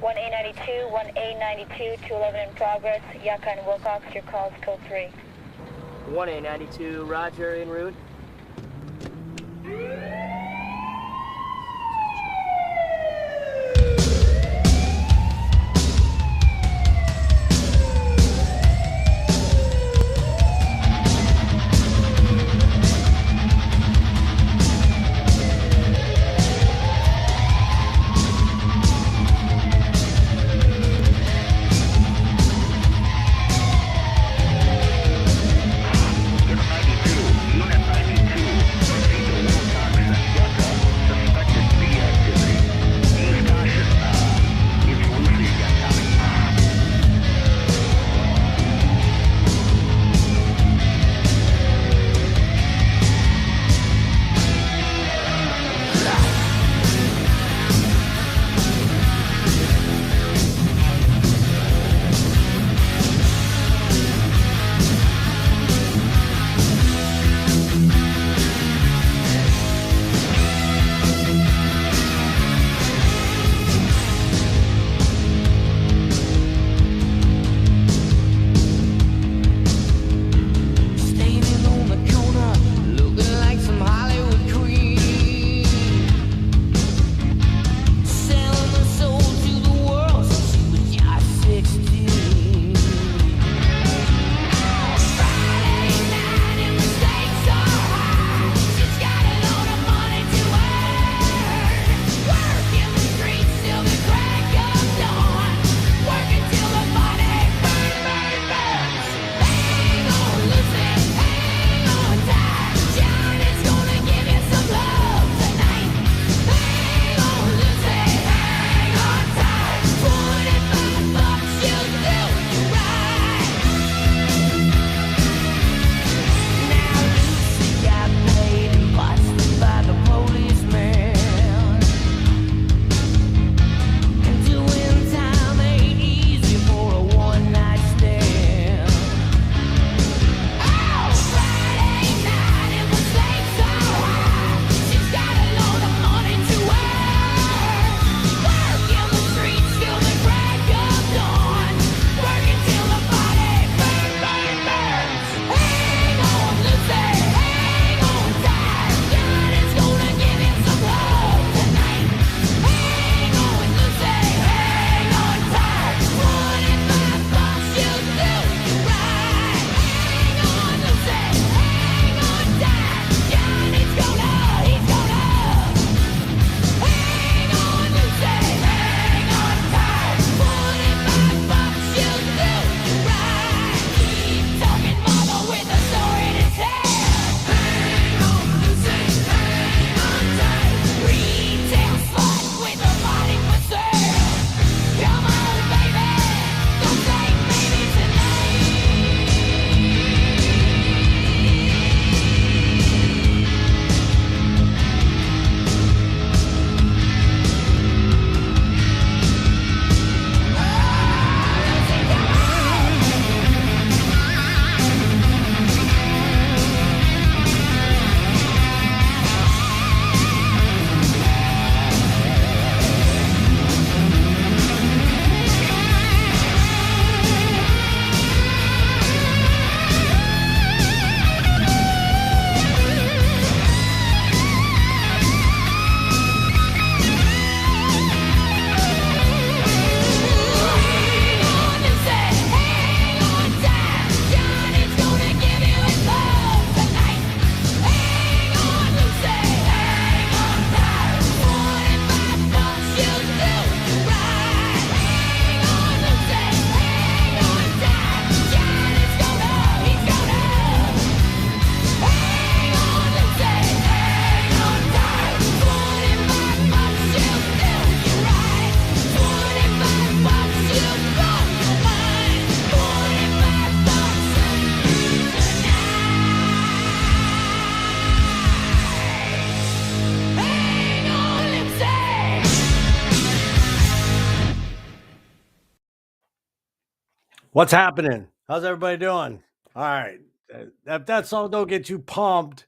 1A92, 1A92, 211 in progress. Yaka and Wilcox, your call is code 3. 1A92, roger, en route. Unit 92, proceed to Wilcox What's happening? How's everybody doing? All right. If that song don't get you pumped,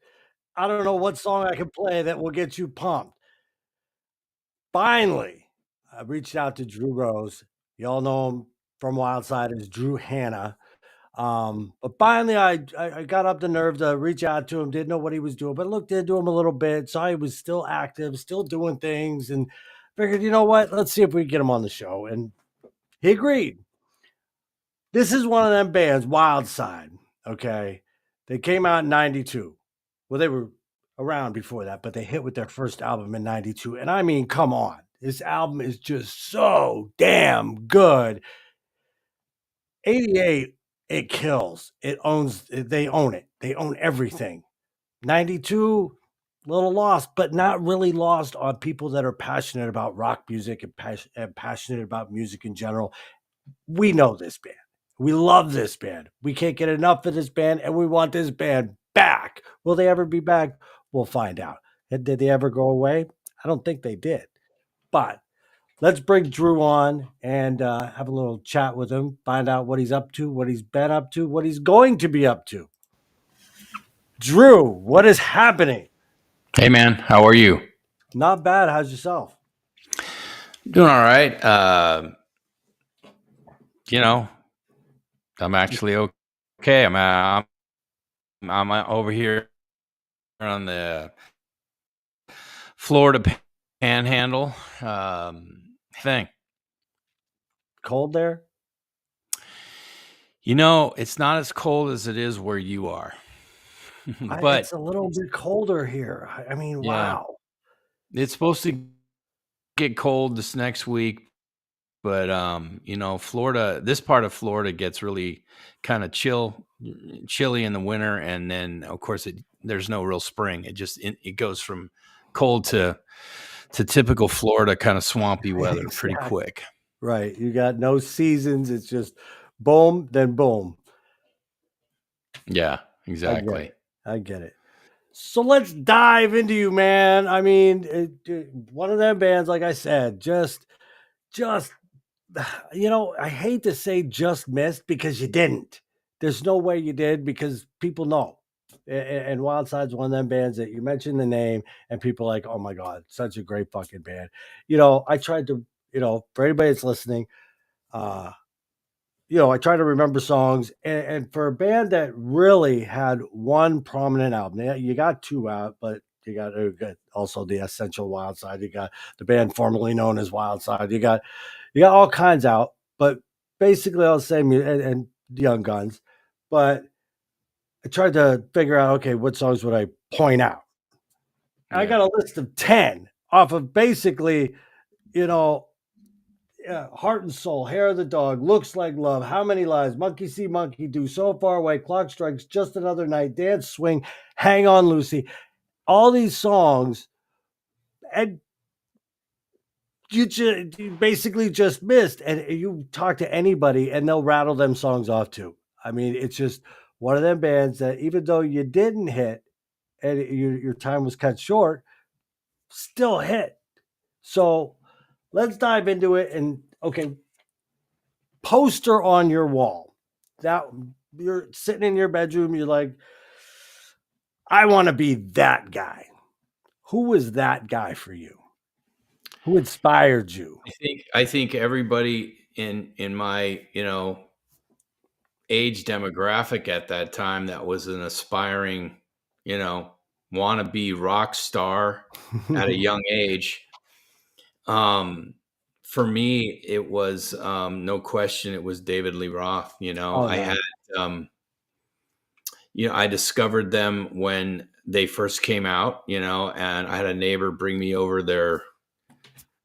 I don't know what song I can play that will get you pumped. Finally, I reached out to Drew Rose. Y'all know him from Wildside as Drew Hanna. But finally, I got up the nerve to reach out to him. Didn't know what he was doing, but looked into him a little bit. Saw he was still active, still doing things, and figured, you know what? Let's see if we can get him on the show. And he agreed. This is one of them bands, Wildside. Okay. They came out in 92. Well, they were around before that, but they hit with their first album in 92. And I mean, come on. This album is just so damn good. 88, it kills. They own it. They own everything. 92, little lost, but not really lost on people that are passionate about rock music and passionate about music in general. We know this band. We love this band. We can't get enough of this band, and we want this band back. Will they ever be back? We'll find out. And did they ever go away? I don't think they did. But let's bring Drew on and have a little chat with him, find out what he's up to, what he's been up to, what he's going to be up to. Drew, what is happening? Hey, man. How are you? Not bad. How's yourself? Doing all right. I'm actually okay. I'm over here on the Florida Panhandle thing. Cold there? It's not as cold as it is where you are. But it's a little bit colder here. I mean, yeah, wow. It's supposed to get cold this next week. But, Florida, this part of Florida gets really kind of chilly in the winter. And then, of course, there's no real spring. It goes from cold to typical Florida kind of swampy weather pretty quick. Right. You got no seasons. It's just boom, then boom. Yeah, exactly. I get it. So let's dive into you, man. I mean, one of them bands, like I said, just, I hate to say just missed because you didn't. There's no way you did because people know. And Wildside's one of them bands that you mention the name and people are like, oh my God, such a great fucking band. I tried to, for anybody that's listening, I try to remember songs. And for a band that really had one prominent album, you got two out, but you got also the Essential Wildside. You got the band formerly known as Wildside. You got all kinds out, but basically I'll say and Young Guns. But I tried to figure out, okay, what songs would I point out? Yeah. I got a list of 10 off of basically, Heart and Soul, Hair of the Dog, Looks Like Love, How Many Lives, Monkey See, Monkey Do, So Far Away, Clock Strikes, Just Another Night, Dance Swing, Hang On Lucy. All these songs, and you basically just missed. And you talk to anybody and they'll rattle them songs off too. I mean, it's just one of them bands that even though you didn't hit and your time was cut short, still hit. So let's dive into it. And okay, poster on your wall. That you're sitting in your bedroom, you're like, I want to be that guy. Who was that guy for you? Who inspired you? I think everybody in my, age demographic at that time that was an aspiring, wannabe rock star at a young age. For me, it was no question. It was David Lee Roth. I had, I discovered them when they first came out. And I had a neighbor bring me over their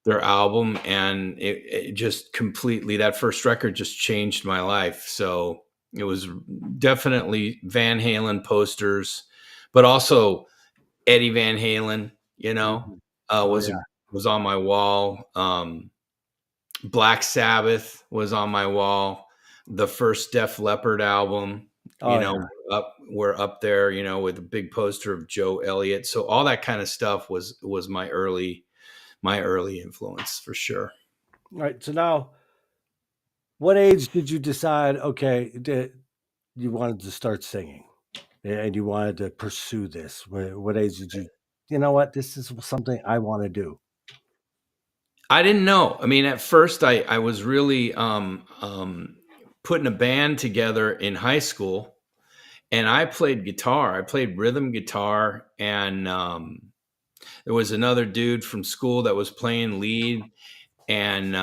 album, and it just completely, that first record just changed my life. So it was definitely Van Halen posters, but also Eddie Van Halen, was on my wall. Black Sabbath was on my wall. The first Def Leppard album, we're up there, with a big poster of Joe Elliott. So all that kind of stuff was my early influence for sure. All right. So now What age did you decide? Okay, you wanted to start singing, and you wanted to pursue this. What age did you? You know what? This is something I want to do. I didn't know. I mean, at first, I was really putting a band together in high school, and I played guitar. I played rhythm guitar, and there was another dude from school that was playing lead, and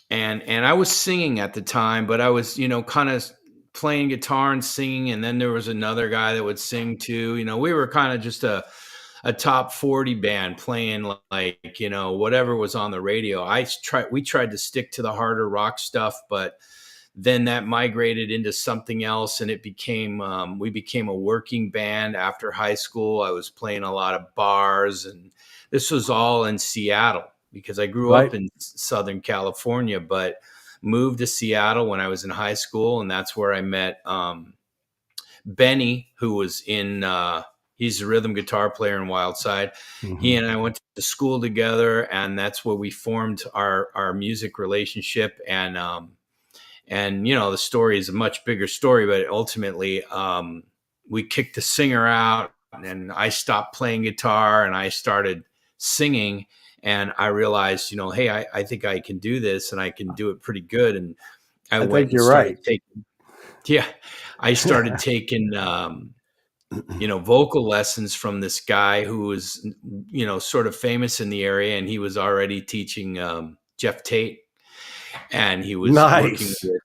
and I was singing at the time, but I was, kind of playing guitar and singing, and then there was another guy that would sing too. We were kind of just a top 40 band playing like, whatever was on the radio. We tried to stick to the harder rock stuff, but then that migrated into something else, and it became we became a working band after high school. I was playing a lot of bars, and this was all in Seattle because I grew Right. up in Southern California, but moved to Seattle when I was in high school, and that's where I met Benny, who was in he's a rhythm guitar player in Wildside. He Mhm. and I went to school together, and that's where we formed our music relationship. And the story is a much bigger story, but ultimately we kicked the singer out, and I stopped playing guitar and I started singing. And I realized, hey, I think I can do this, and I can do it pretty good. And I I went think and you're started right. taking, yeah, I started taking, vocal lessons from this guy who was, sort of famous in the area, and he was already teaching Jeff Tate, and he was working Nice. with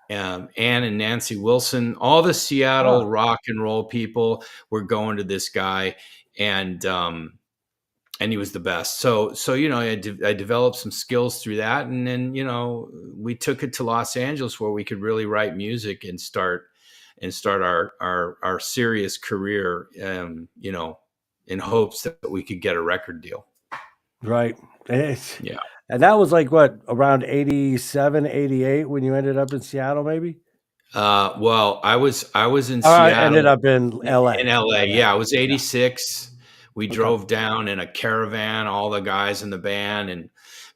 Ann and Nancy Wilson. All the Huh. Seattle rock and roll people were going to this guy, and he was the best. So I developed some skills through that, and then we took it to Los Angeles where we could really write music and start our serious career. In hopes that we could get a record deal. Right. It's, Yeah. and that was like what, around 87, 88 when you ended up in Seattle, maybe? Well, I was in I ended Seattle, up in in LA. LA. My bad. Yeah, I was Yeah. 86. We Okay. drove down in a caravan, all the guys in the band, and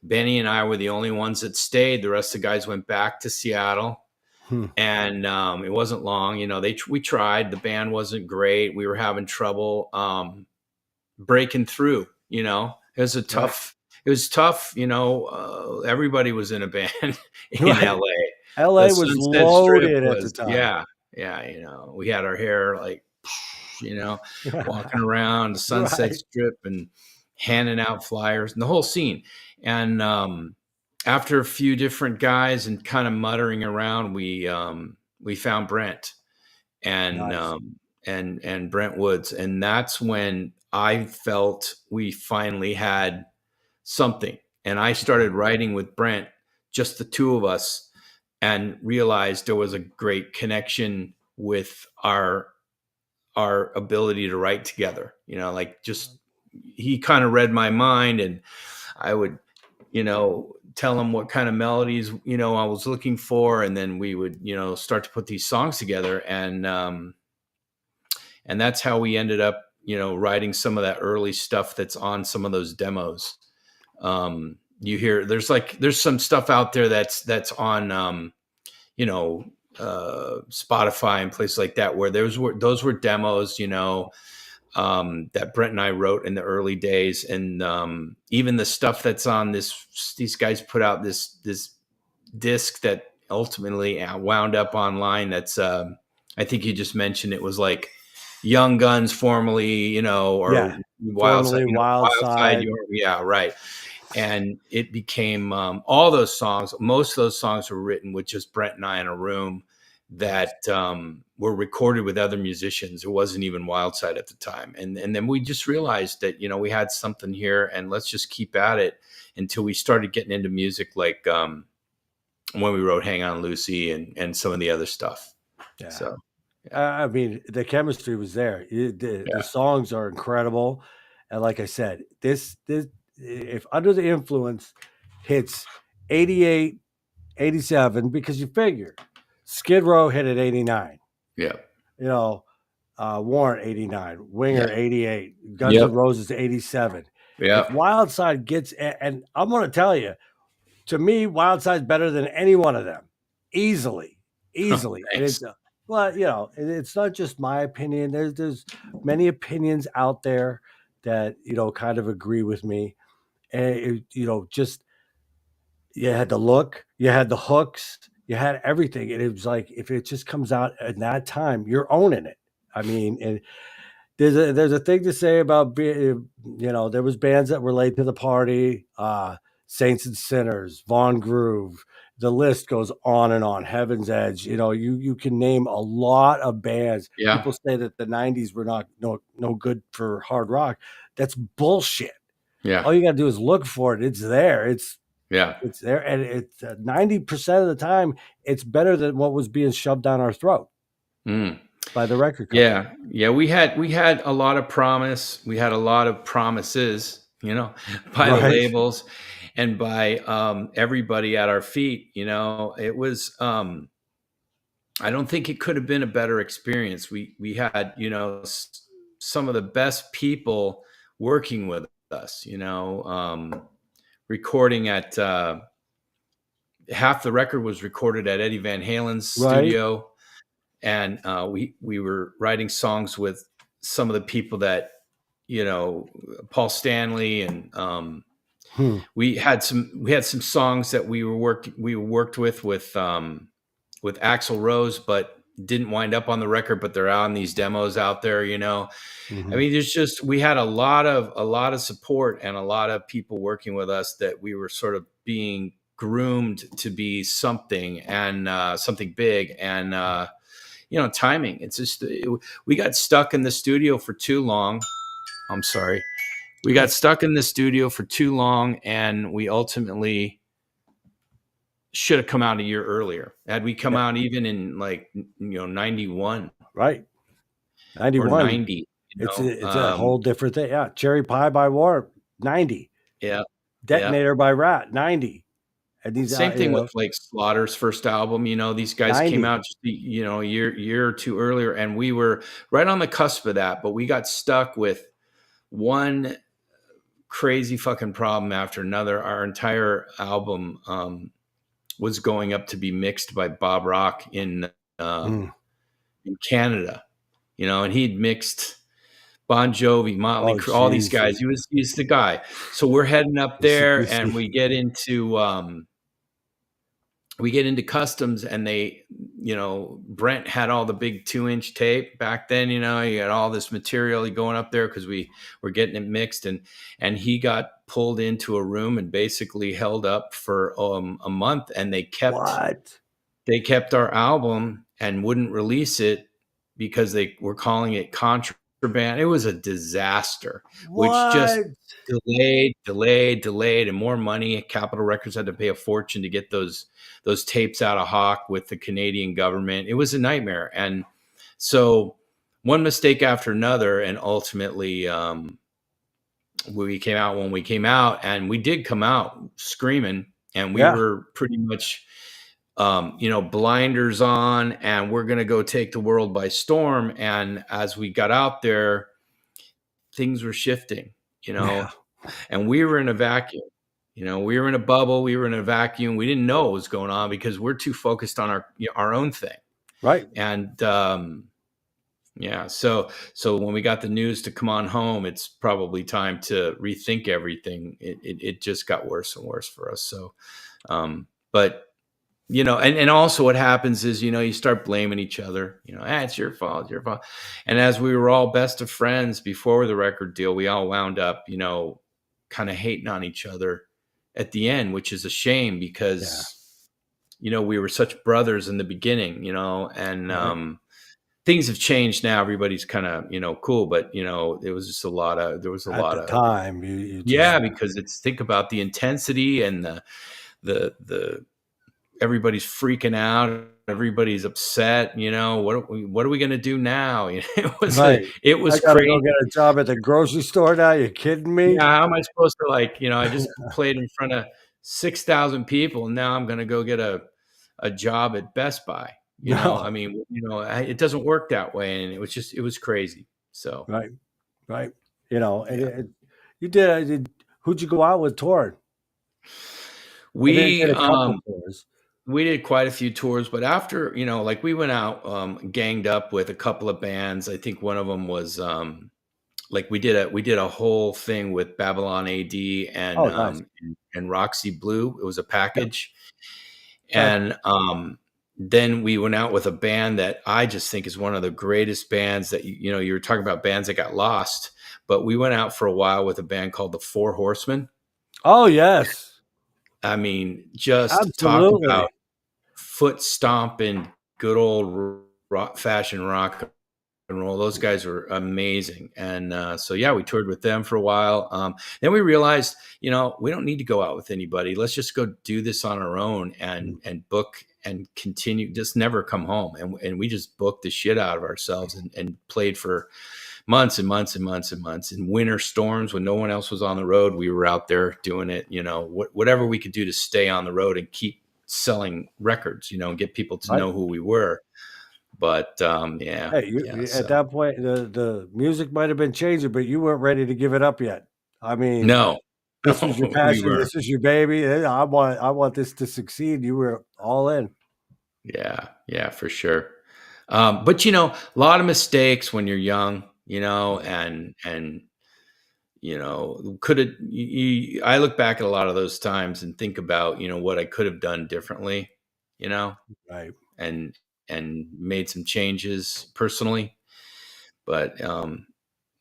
Benny and I were the only ones that stayed. The rest of the guys went back to Seattle, Hmm. and it wasn't long. We tried. The band wasn't great. We were having trouble breaking through. It was a Right. tough. It was tough. Everybody was in a band in Right. LA. The LA was Sunset Strip loaded at the was, time. yeah, yeah. We had our hair like, you know, walking around the Sunset Right. Strip and handing out flyers and the whole scene. And after a few different guys and kind of muttering around, we found Brent and Nice. and Brent Woods, and that's when I felt we finally had something. And I started writing with Brent, just the two of us, and realized there was a great connection with our ability to write together. Like, just he kind of read my mind, and I would, tell him what kind of melodies, I was looking for, and then we would, start to put these songs together, and that's how we ended up, writing some of that early stuff that's on some of those demos. You hear there's some stuff out there that's on you know Spotify and places like that, where those were demos, that Brent and I wrote in the early days. And even the stuff that's on these guys put out this disc that ultimately wound up online. That's I think you just mentioned it was like Young Guns formerly, or Yeah. Wildside, Formerly Wild Wildside, Side. yeah, right. And it became all those songs. Most of those songs were written with just Brent and I in a room Nice. that were recorded with other musicians. It wasn't even Wildside at the time. And then we just realized that, we had something here, and let's just keep at it until we started getting into music, like when we wrote Hang On Lucy and some of the other stuff. Yeah. So, yeah. I mean, the chemistry was there. The Yeah. songs are incredible, and like I said, this if Under the Influence hits 88, 87, because you figure Skid Row hit at 89, Yeah. you know, Warrant 89, Yeah. Winger 88, Guns N' Yep. Roses 87. If Yeah. Wildside gets, and I'm going to tell you, to me, Wildside's better than any one of them, easily, easily. And Thanks. it's well, it's not just my opinion. There's many opinions out there that kind of agree with me. And just you had the look, you had the hooks, you had everything, and it was like if it just comes out at that time, you're owning it. I mean, and there's a thing to say about there was bands that were late to the party, Saints and Sinners, Von Groove. The list goes on and on. Heaven's Edge. You can name a lot of bands. Yeah. People say that the '90s were not no good for hard rock. That's bullshit. Yeah. All you got to do is look for it. It's there. It's there, and it's 90% of the time it's better than what was being shoved down our throat by the record company. Yeah. We had a lot of promise. We had a lot of promises, by the labels and by everybody at our feet. It was. I don't think it could have been a better experience. We had some of the best people working with us. Recording at half the record was recorded at Eddie Van Halen's studio, and we were writing songs with some of the people that Paul Stanley, and we had some songs that we worked with Axl Rose, but didn't wind up on the record, but they're on these demos out there. I mean, we had a lot of support and a lot of people working with us that we were sort of being groomed to be something and something big. And timing, it's just we got stuck in the studio for too long. I'm sorry, we got stuck in the studio for too long, and we ultimately should have come out a year earlier. Had we come out even in 91, right? 91 or 90. It's a whole different thing. Yeah, Cherry Pie by War, 90. Yeah, Detonator by Rat, 90. And these same thing with Slaughter's first album. These guys 90. came out just a year or two earlier, and we were right on the cusp of that. But we got stuck with one crazy fucking problem after another. Our entire album was going up to be mixed by Bob Rock in Canada, and he'd mixed Bon Jovi, Motley Crue, all these guys. He's the guy. So we're heading up there, and we get into customs, and they, Brent had all the big 2-inch tape back then. You had all this material going up there because we were getting it mixed, and he got pulled into a room and basically held up for a month, and they kept our album and wouldn't release it because they were calling it contraband. It was a disaster, which just delayed, and more money. Capitol Records had to pay a fortune to get those tapes out of Hawk with the Canadian government. It was a nightmare. And so one mistake after another, and ultimately we came out when we came out, and we did come out screaming, and we were pretty much blinders on, and we're going to go take the world by storm. And as we got out there, things were shifting, and we were in a vacuum. We were in a bubble. We were in a vacuum. We didn't know what was going on because we're too focused on our own thing. Right. And so when we got the news to come on home, it's probably time to rethink everything. It just got worse and worse for us. So, but and also what happens is, you start blaming each other, it's your fault, it's your fault. And as we were all best of friends before the record deal, we all wound up, kind of hating on each other at the end, which is a shame because, we were such brothers in the beginning, and things have changed now. Everybody's kind of, cool, but there was just a lot of time. Because think about the intensity and the everybody's freaking out. Everybody's upset. What are we going to do now? It was I gotta crazy. go get a job at the grocery store now. You're kidding me? Yeah, how am I supposed to I just played in front of 6,000 people, and now I'm going to go get a job at Best Buy. I mean, it doesn't work that way, and it was crazy. So right. And you did. Who'd you go out with touring? We did a couple tours. we did quite a few tours, but after, like we went out ganged up with a couple of bands. I think one of them was like we did a whole thing with Babylon AD Oh, nice. and Roxy Blue. It was a Yeah. package. Okay. And then we went out with a band that I just think is one of the greatest bands that you were talking about bands that got lost, but we went out for a while with a band called the Four Horsemen. Oh, yes. I mean, just talk about Absolutely. foot stomping, good old fashion rock and roll. Those guys were amazing. And so, yeah, we toured with them for a while. Then we realized, we don't need to go out with anybody. Let's just go do this on our own and book and continue, just never come home. And we just booked the shit out of ourselves and played for months and months and months and months. In winter storms when no one else was on the road, we were out there doing it, whatever we could do to stay on the road and keep selling records, and get people to Right. know who we were. But yeah, Hey, at so that point, the music might have been changing, but you weren't ready to give it up yet. I mean, no, this was your we passion. were. This is your baby. I want this to succeed. You were all in. Yeah, for sure. But a lot of mistakes when you're young, and could have. I look back at a lot of those times and think about what I could have done differently, you know, Right. and made some changes personally. But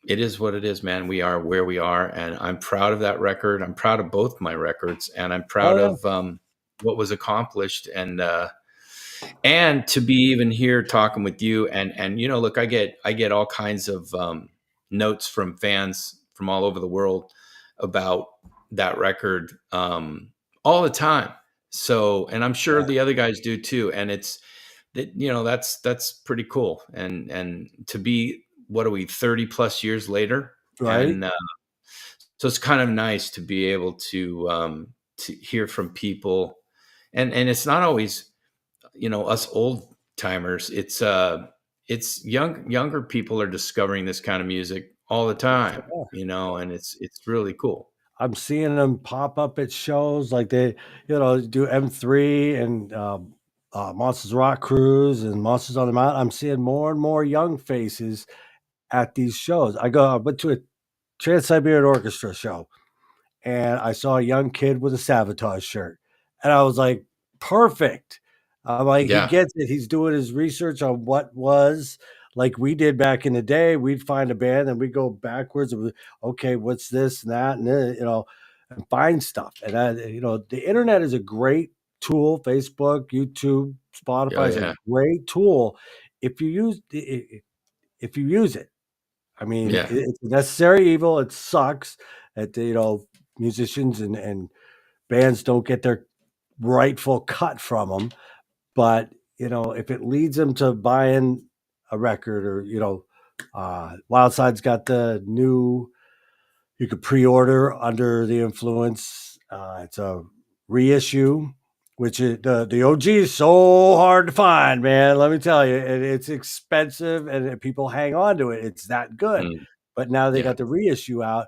it is what it is, man. We are where we are, and I'm proud of that record. I'm proud of both my records, and I'm Oh proud yeah. of what was accomplished, and to be even here talking with you. And look, I get all kinds of notes from fans from all over the world about that record all the time. So, and I'm sure Yeah. the other guys do too. And it's that that's pretty cool. And to be, what are we, 30 plus years later, Right. and so it's kind of nice to be able to hear from people, and it's not always us old timers. It's younger people are discovering this kind of music all the time, and it's really cool. I'm seeing them pop up at shows like they, do M3 and Monsters Rock Cruise and Monsters on the Mountain. I'm seeing more and more young faces at these shows. I went to a Trans Siberian Orchestra show and I saw a young kid with a Sabotage shirt. And I was like, perfect. I'm like, he Yeah. gets it. He's doing his research on what was like we did back in the day. We'd find a band and we go backwards. And okay, what's this and that? And then, and find stuff. And the internet is a great tool. Facebook, YouTube, Oh Spotify is a yeah. great tool if you use it. I mean, Yeah. it's a necessary evil. It sucks that musicians and bands don't get their rightful cut from them. But if it leads them to buying a record, or Wildside's got the new, you could pre-order Under the Influence. It's a reissue, which the OG is so hard to find, man. Let me tell you, and it's expensive, and people hang on to it. It's that good. Mm, But now they yeah. got the reissue out,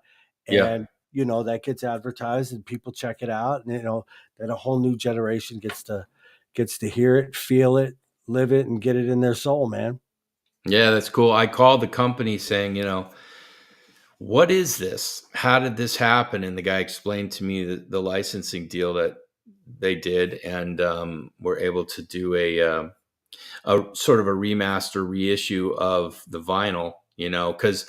Yeah. and that gets advertised, and people check it out, and then a whole new generation gets to hear it, feel it, live it, and get it in their soul, man. Yeah, that's cool. I called the company saying, what is this? How did this happen? And the guy explained to me the licensing deal that they did, and were able to do a sort of a remaster reissue of the vinyl, because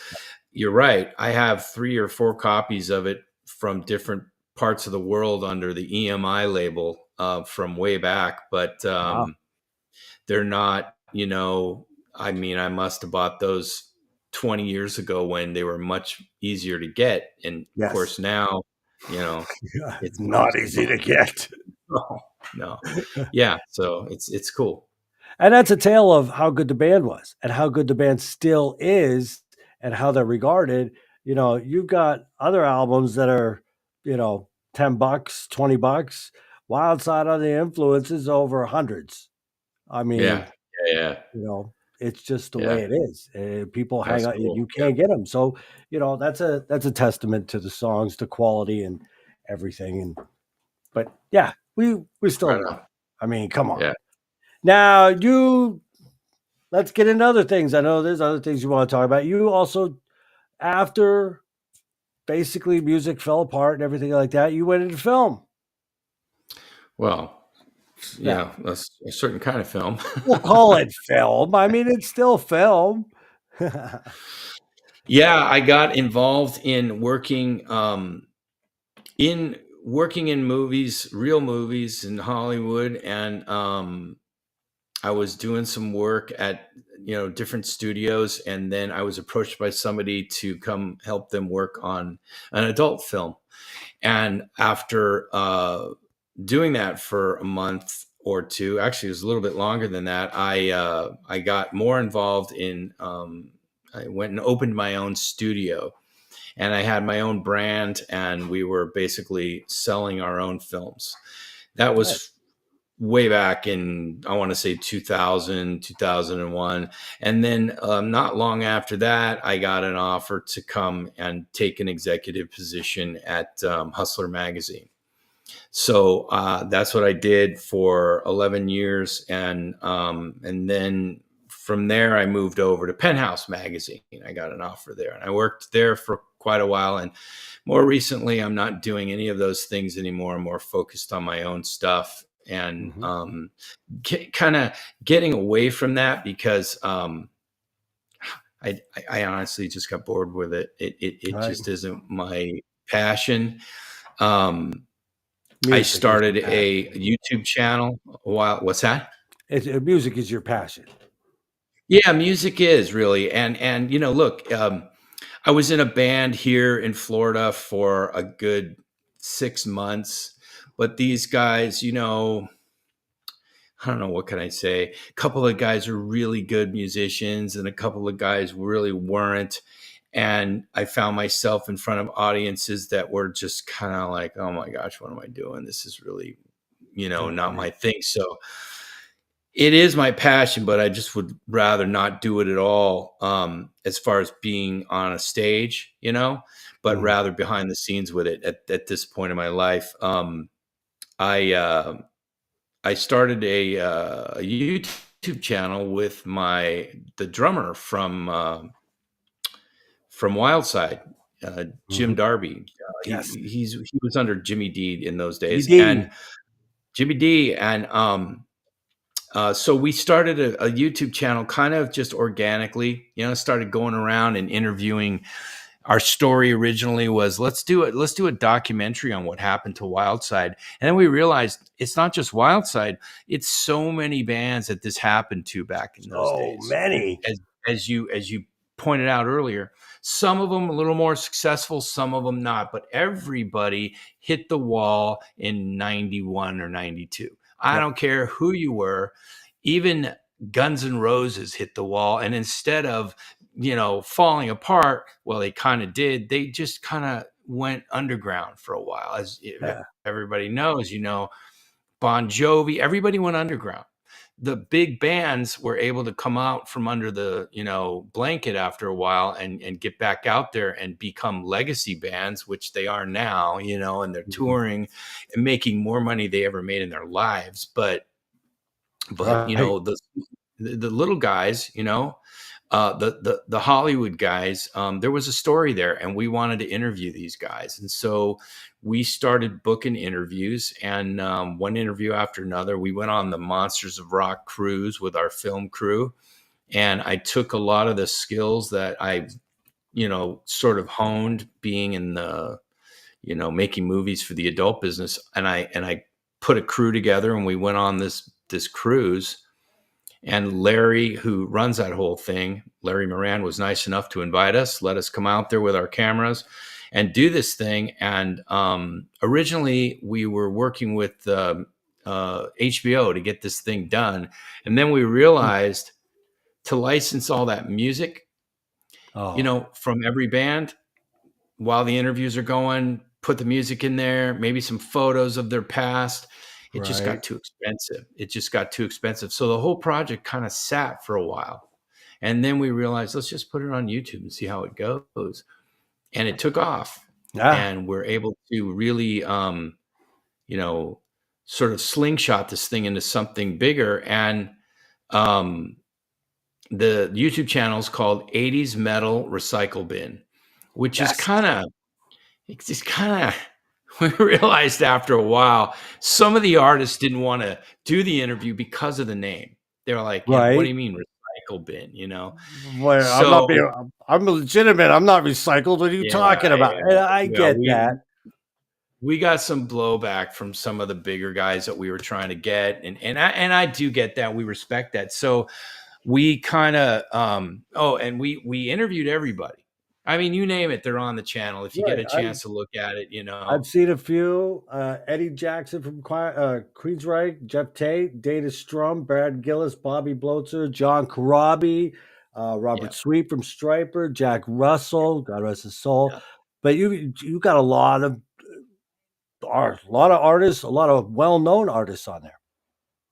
you're right. I have 3 or 4 copies of it from different parts of the world under the EMI label from way back, but Wow. they're not, I mean, I must have bought those 20 years ago when they were much easier to get. And of Yes. course now, it's Not easy to get. no. Yeah. So it's cool. And that's a tale of how good the band was and how good the band still is and how they're regarded. You've got other albums that are, $10, $20. Wildside on the Influence is over hundreds. I Yeah. mean, Yeah. it's just the Yeah. way it is. People hang That's out, cool. you Yeah. can't get them. So, that's a testament to the songs, to quality and everything. But yeah, we still Right love on. it. I mean, come on. Yeah. Now let's get into other things. I know there's other things you want to talk about. You also, after basically music fell apart and everything like that, you went into film. Well, Yeah, yeah, that's a certain kind of film. we'll call it film. I mean, it's still film. Yeah, I got involved in working in movies, real movies in Hollywood, and I was doing some work at different studios, and then I was approached by somebody to come help them work on an adult film. And after doing that for a month or two, actually it was a little bit longer than that, I got more involved in. I went and opened my own studio, and I had my own brand, and we were basically selling our own films. That Nice. was way back in, I want to say 2000, 2001. And then not long after that, I got an offer to come and take an executive position at Hustler Magazine. So that's what I did for 11 years. And then from there, I moved over to Penthouse Magazine. I got an offer there, and I worked there for quite a while. And more recently, I'm not doing any of those things anymore. I'm more focused on my own stuff, and Mhm. kind of getting away from that because I honestly just got bored with it. It Right. just isn't my passion. Um, I Music is your started passion. a YouTube channel a while. What's that? Music is your passion. Yeah, music is really, and look, I was in a band here in Florida for a good 6 months, but these guys, I don't know, what can I say? A couple of guys are really good musicians, and a couple of guys really weren't. And I found myself in front of audiences that were just kind of like, oh my gosh, what am I doing? This is really, not Right. my thing. So it is my passion, but I just would rather not do it at all, as far as being on a stage, but Mhm. rather behind the scenes with it at this point in my life. I, I started a YouTube channel with the drummer from Wildside, Jim Mhm. Darby. Yes. He was under Jimmy D in those You days, and did. Jimmy D, and so we started a YouTube channel kind of just organically. Started going around and interviewing. Our story originally was, let's do a documentary on what happened to Wildside. And then we realized it's not just Wildside, it's so many bands that this happened to back in those So days. many. As you pointed out earlier, some of them a little more successful, some of them not, but everybody hit the wall in 91 or 92. I Yep. don't care who you were. Even Guns N' Roses hit the wall, and instead of falling apart, well, they kind of did. They just kind of went underground for a while. As Yeah. everybody knows, Bon Jovi, everybody went underground. The big bands were able to come out from under the blanket after a while and get back out there and become legacy bands, which they are now, and they're Mhm. touring and making more money they ever made in their lives. But Right. the little guys, the Hollywood guys, there was a story there, and we wanted to interview these guys, and so we started booking interviews, and one interview after another. We went on the Monsters of Rock cruise with our film crew, and I took a lot of the skills that I, sort of honed being in the, making movies for the adult business, and I put a crew together, and we went on this cruise. And Larry, who runs that whole thing, Larry Moran, was nice enough to invite us, let us come out there with our cameras and do this thing. And originally, we were working with HBO to get this thing done. And then we realized, to license all that music, Oh, from every band while the interviews are going, put the music in there, maybe some photos of their past. It just right. got too expensive. So the whole project kind of sat for a while. And then we realized, let's just put it on YouTube and see how it goes. And it took off. Yeah. And we're able to really, you know, sort of slingshot this thing into something bigger. And um, the YouTube channel is called 80s Metal Recycle Bin, which is Yes. kind of, it's just kind of, we realized after a while, some of the artists didn't want to do the interview because of the name. They were like, what do Right. you mean recycle bin? Well, I'm not So being. I'm legitimate. I'm not recycled. What are you yeah, talking about? yeah, And I yeah. get that. We got some blowback from some of the bigger guys that we were trying to get, and I do get that. We respect that. So we kind of and we interviewed everybody. I mean, you name it, they're on the channel. If you get Right. a chance to look at it, I've seen a few. Eddie Jackson from Queensryche, Jeff Tate, Dana Strum, Brad Gillis, Bobby Blotzer, John Karabi, yeah, Robert Sweet from Striper, Jack Russell, God rest his soul. yeah. But you got a lot of artists, a lot of well known artists on there.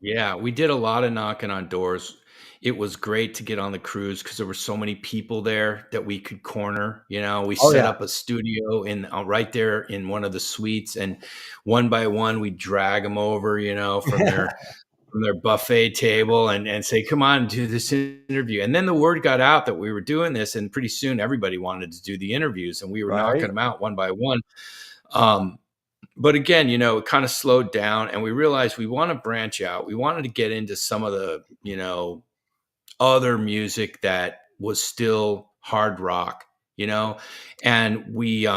Yeah, we did a lot of knocking on doors. It was great to get on the cruise because there were so many people there that we could corner. We Oh set yeah, up a studio in right there in one of the suites, and one by one we drag them over, from their buffet table and say, "Come on, do this interview." And then the word got out that we were doing this, and pretty soon everybody wanted to do the interviews, and we were knocking right. them out one by one. Um, but again, it kind of slowed down, and we realized we want to branch out. We wanted to get into some of the, other music that was still hard rock, and we,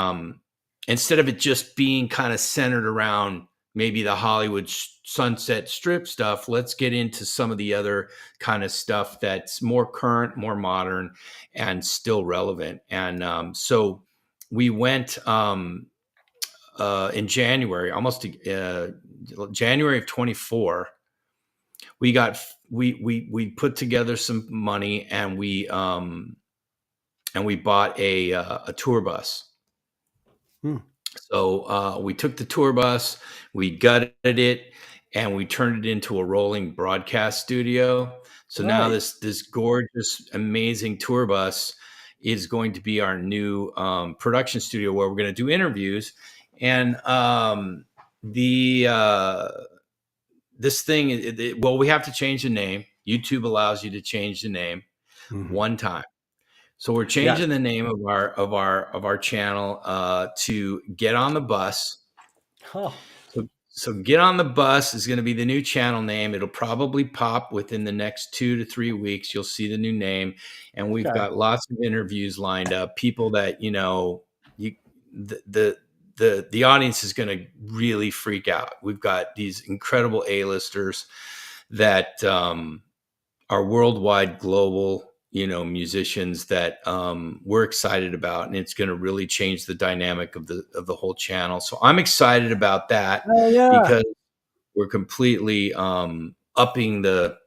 instead of it just being kind of centered around maybe the Hollywood Sunset Strip stuff, let's get into some of the other kind of stuff that's more current, more modern, and still relevant. And so we went, in January, almost January of 24, we put together some money, and we bought a tour bus. Hmm. So we took the tour bus, we gutted it, and we turned it into a rolling broadcast studio. So now Right. this gorgeous, amazing tour bus is going to be our new production studio where we're going to do interviews. And the this thing, well, we have to change the name. YouTube allows you to change the name Mhm. one time. So we're Yes. changing the name of our channel to Get on the Bus. Oh, So Get on the Bus is going to be the new channel name. It'll probably pop within the next 2 to 3 weeks. You'll see the new name, and we've okay. got lots of interviews lined up. People that you the audience is going to really freak out. We've got these incredible A-listers that are worldwide, global, musicians that we're excited about, and it's going to really change the dynamic of the whole channel. So I'm excited about that Oh yeah. because we're completely upping the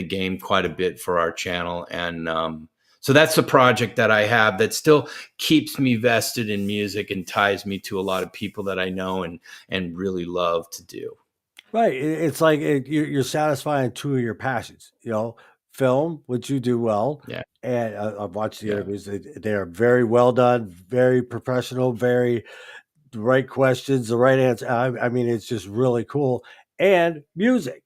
game quite a bit for our channel. And so that's the project that I have that still keeps me vested in music and ties me to a lot of people that I know and really love to do. Right. It's like you're satisfying two of your passions, film, which you do well. Yeah, And I've watched the yeah, interviews. They are very well done, very professional, very the right questions, the right answer. I mean, it's just really cool. And music.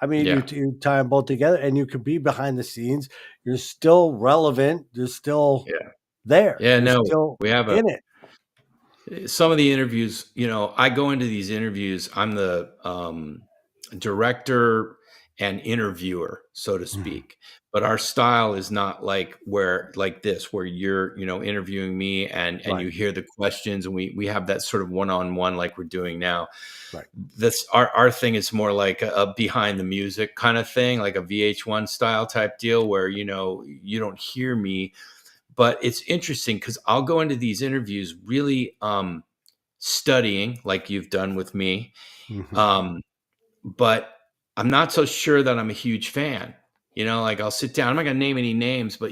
I mean, yeah, you tie them both together and you can be behind the scenes. You're still relevant. You're still yeah, there. yeah. You're No, still we have in it. some of the interviews. I go into these interviews. I'm the director and interviewer, so to Mhm. speak. But our style is not like this, where you're, interviewing me and Right. you hear the questions, and we have that sort of one-on-one like we're doing now. Right. This our thing is more like a behind the music kind of thing, like a VH1 style type deal where, you don't hear me, but it's interesting because I'll go into these interviews really studying like you've done with me. Hmm. Um, but I'm not so sure that I'm a huge fan. Like I'll sit down. I'm not gonna name any names, but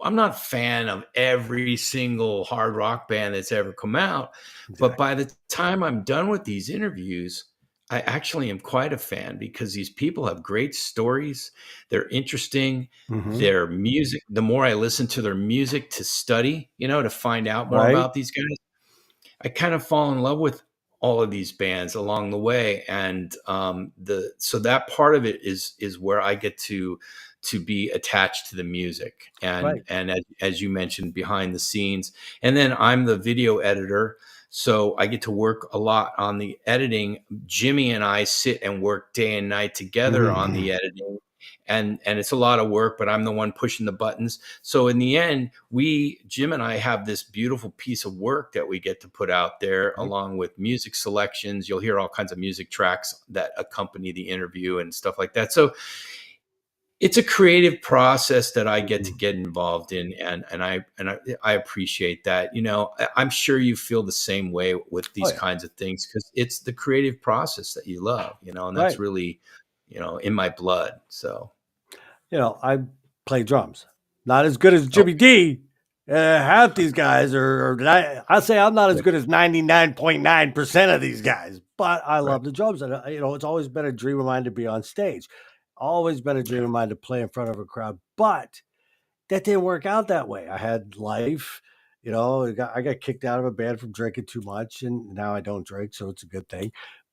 I'm not a fan of every single hard rock band that's ever come out. But Exactly. by the time I'm done with these interviews, I actually am quite a fan because these people have great stories. They're interesting. Hmm. Their music, the more I listen to their music to study, to find out more Right. about these guys, I kind of fall in love with all of these bands along the way, and so that part of it is where I get to be attached to the music, and Right. as you mentioned, behind the scenes, and then I'm the video editor. So I get to work a lot on the editing. Jimmy and I sit and work day and night together on Mhm. the editing, and it's a lot of work, but I'm the one pushing the buttons. So in the end, Jim and I have this beautiful piece of work that we get to put out there, Right. along with music selections. You'll hear all kinds of music tracks that accompany the interview and stuff like that. So it's a creative process that I get to Mhm. get involved in, and I appreciate that. I'm sure you feel the same way with Oh these yeah. kinds of things, because it's the creative process that you love, and that's Right. really, in my blood. So, I play drums. Not as good as oh, Jimmy D. Half these guys I say I'm not as yeah, good as 99.9% of these guys, but I right, love the drums. And, it's always been a dream of mine to be on stage. Always been a dream yeah, of mine to play in front of a crowd. But that didn't work out that way. I had life, I got kicked out of a band from drinking too much, and now I don't drink, so it's a good thing.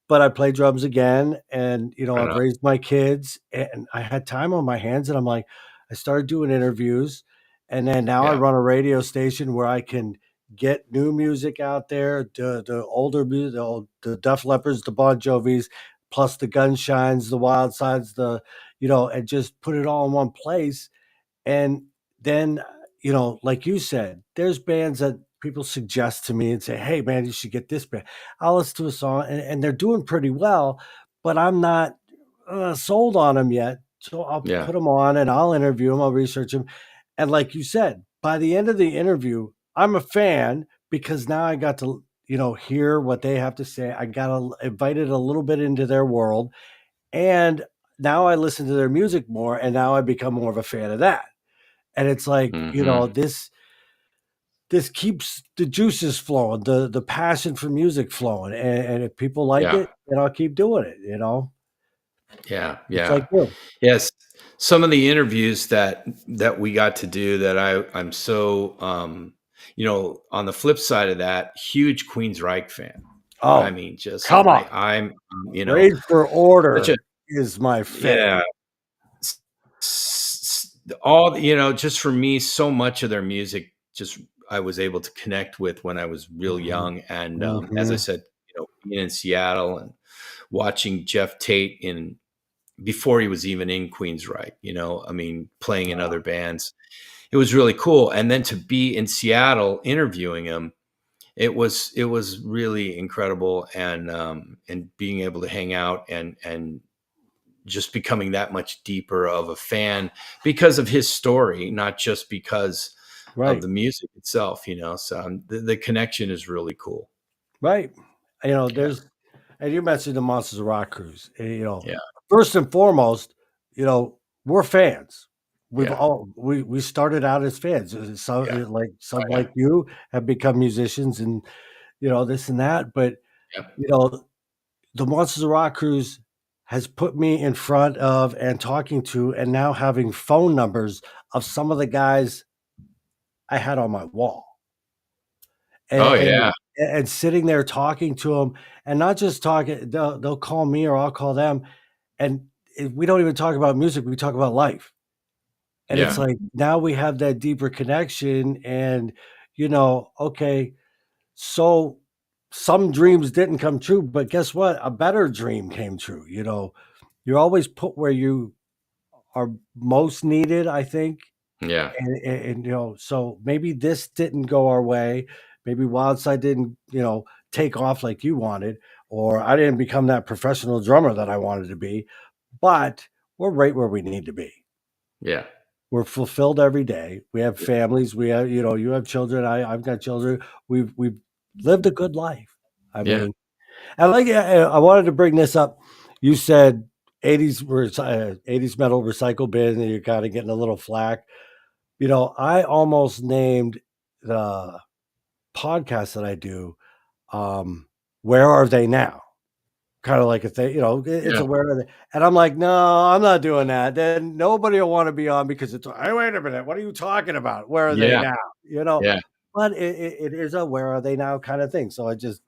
But I play drums again, and right I've on. raised my kids, and I had time on my hands, and I started doing interviews, and then now I Yeah. run a radio station where I can get new music out there, the older music, the Def Leppards, the Bon Jovis, plus the Gunshines, the Wildsides, and just put it all in one place. And then, like you said, there's bands that people suggest to me and say, "Hey, man, you should get this band." I'll listen to a song, and they're doing pretty well, but I'm not sold on them yet. So I'll Yeah. put them on and I'll interview them. I'll research them. And like you said, by the end of the interview, I'm a fan because now I got to, hear what they have to say. I got invited a little bit into their world. And now I listen to their music more, and now I become more of a fan of that. And it's like, Hmm. this keeps the juices flowing, the passion for music flowing, and if people like Yeah. it, then I'll keep doing it. Yeah. It's Yeah. like you. Yes. Some of the interviews that we got to do, that I'm so, on the flip side of that, huge Queensryche fan. I Oh, mean, just come on. I'm, Rage for such a Order is my fave. yeah. All, just for me, so much of their music, just I was able to connect with when I was real Mhm, young, and as I mhm. said, being in Seattle and watching Jeff Tate in before he was even in Queensryche, I mean, playing in Wow. other bands, it was really cool. And then to be in Seattle interviewing him, it was really incredible, and being able to hang out and just becoming that much deeper of a fan because of his story, not just because of Right, the music itself. So the connection is really cool. right. Yeah, And you mentioned the Monsters of Rock cruise. yeah, First and foremost, we're fans. yeah, We started out as fans. yeah. Some Oh, yeah, like you have become musicians, and this and that. But yeah, you know, the Monsters of Rock cruise has put me in front of and talking to, and now having phone numbers of some of the guys I had on my wall, oh, and yeah, and sitting there talking to them, and not just talking. They'll call me or I'll call them, and we don't even talk about music. We talk about life, and it's yeah, like now we have that deeper connection. And okay, so some dreams didn't come true, but guess what? A better dream came true. You're always put where you are most needed, I think. yeah, And so maybe this didn't go our way. Maybe Wildside didn't, take off like you wanted, or I didn't become that professional drummer that I wanted to be. But we're right where we need to be. yeah, We're fulfilled every day. We have families. We have, you have children. I've got children. We've lived a good life. I yeah, mean, I wanted to bring this up. You said 80s metal recycle bin, and you're kind of getting a little flack. I almost named the podcast that I do, Where Are They Now? Kind of like a thing, it's yeah, a where are they? And I'm like, no, I'm not doing that. Then nobody will want to be on because it's, hey, wait a minute, what are you talking about? Where are they yeah, now? yeah. But it is a where are they now kind of thing. So I just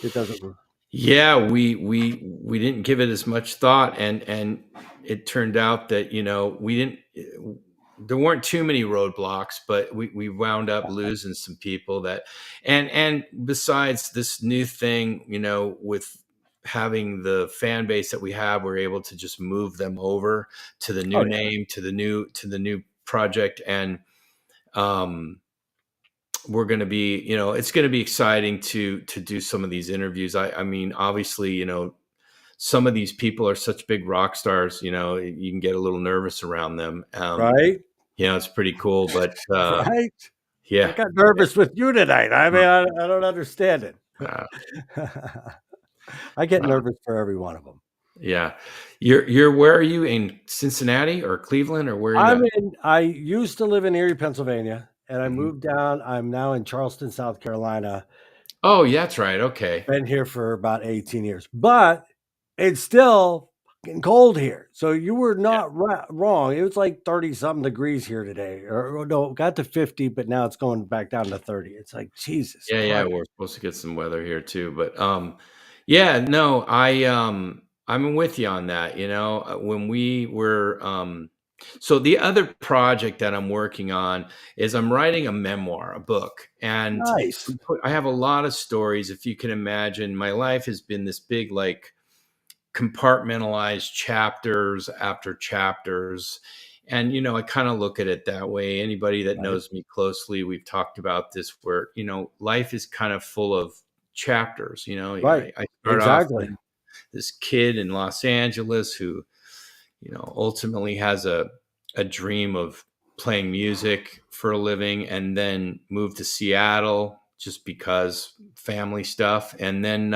It doesn't. Yeah, we didn't give it as much thought, and it turned out that we didn't. There weren't too many roadblocks, but we wound up losing some people that, and besides this new thing, with having the fan base that we have, we're able to just move them over to the Oh new yeah. name, to the new project, and um we're going to be, it's going to be exciting to do some of these interviews. I mean, obviously, some of these people are such big rock stars, you can get a little nervous around them. Right. It's pretty cool, but Right. I yeah. got nervous with you tonight. I mean, I don't understand it. uh, I get uh, nervous for every one of them. yeah. You're where are you, in Cincinnati or Cleveland, or where are you at? I used to live in Erie, Pennsylvania, and I Mhm. moved down. I'm now in Charleston, South Carolina. Oh, yeah, that's right. Okay. Been here for about 18 years, but it's still fucking cold here. So you were not wrong. It was like 30 something degrees here today, or no, it got to 50, but now it's going back down to 30. It's like, Jesus Yeah, Christ. we're supposed to get some weather here too, but yeah, no, I'm with you on that. When we were so the other project that I'm working on is I'm writing a memoir, a book, and Nice. I have a lot of stories. If you can imagine, my life has been this big, like, compartmentalized chapters after chapters. And, I kind of look at it that way. Anybody that Right. knows me closely, we've talked about this, where, life is kind of full of chapters. Right. I start off Exactly. with this kid in Los Angeles who, ultimately has a dream of playing music for a living, and then moved to Seattle just because family stuff. And then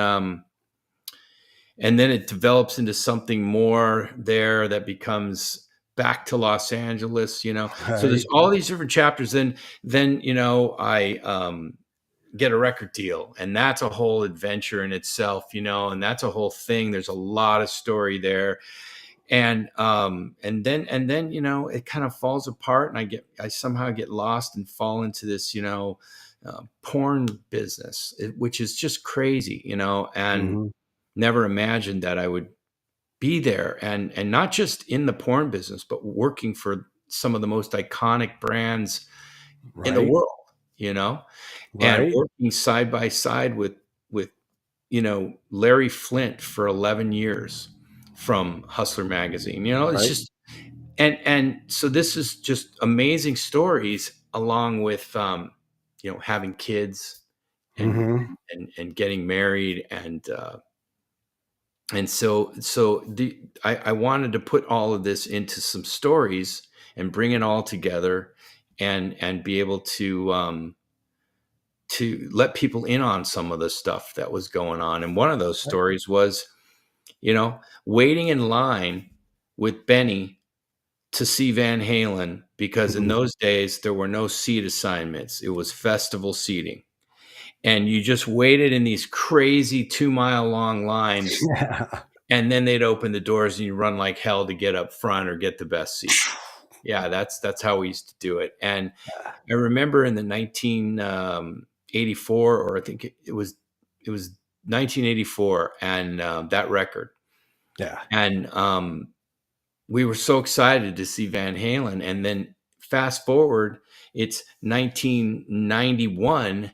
it develops into something more there that becomes back to Los Angeles. So there's Right. all these different chapters. Then I get a record deal, and that's a whole adventure in itself. And that's a whole thing. There's a lot of story there. And then it kind of falls apart, and I somehow get lost and fall into this porn business, which is just crazy. And Hmm. never imagined that I would be there, and not just in the porn business, but working for some of the most iconic brands in the Right. world, you know, and Right. working side by side with Larry Flint for 11 years from Hustler magazine. It's Right. just, and so this is just amazing stories, along with having kids, and Hmm. and getting married, and I wanted to put all of this into some stories and bring it all together, and be able to let people in on some of the stuff that was going on. And one of those Right. stories was, waiting in line with Benny to see Van Halen, because in Mhm. those days there were no seat assignments. It was festival seating. And you just waited in these crazy 2-mile long lines, Yeah. and then they'd open the doors and you run like hell to get up front or get the best seat. Yeah, that's how we used to do it. And I remember in the 1984, or I think it was 1984, and that record. Yeah. And we were so excited to see Van Halen, and then fast forward, it's 1991,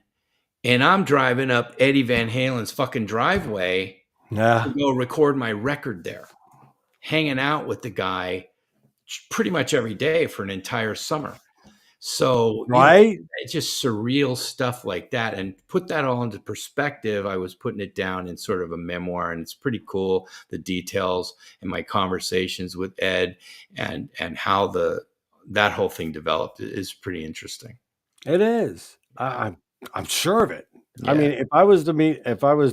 and I'm driving up Eddie Van Halen's fucking driveway to Yeah. go record my record there, hanging out with the guy pretty much every day for an entire summer. So, Right. it's just surreal stuff like that. And put that all into perspective, I was putting it down in sort of a memoir, and it's pretty cool. The details and my conversations with Ed, and how that whole thing developed is pretty interesting. It is. Yeah. I'm sure of it. I Yeah. mean, if I was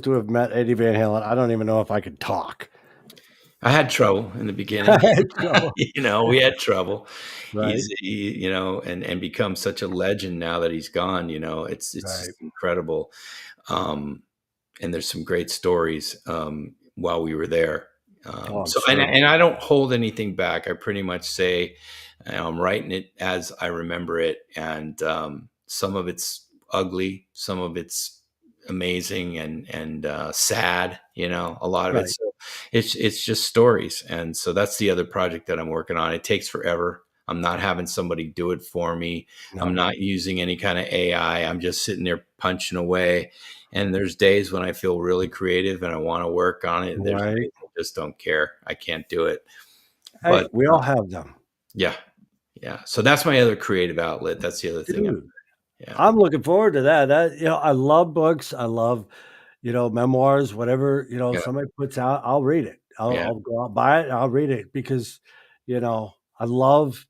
to have met Eddie Van Halen, I don't even know if I could talk. I had trouble in the beginning. I had trouble. We had trouble. Right. And become such a legend now that he's gone. It's Right. just incredible. Um, and there's some great stories while we were there. Oh, I'm So, and sure. and I don't hold anything back. I pretty much say, I'm writing it as I remember it, and some of it's ugly, some of it's amazing and sad, you know, a lot of it. Right. So it's just stories. And so that's the other project that I'm working on. It takes forever. I'm not having somebody do it for me. I'm No. not using any kind of AI. I'm just sitting there punching away. And there's days when I feel really creative and I want to work on it. And there's Right. days I just don't care. I can't do it. Hey, But we all have them. yeah, yeah. So that's my other creative outlet. That's the other thing. Dude, Yeah. I'm looking forward to that. I love books. I love, memoirs, whatever, Yeah. somebody puts out, I'll read it. Yeah. I'll go out, buy it, and I'll read it because, I love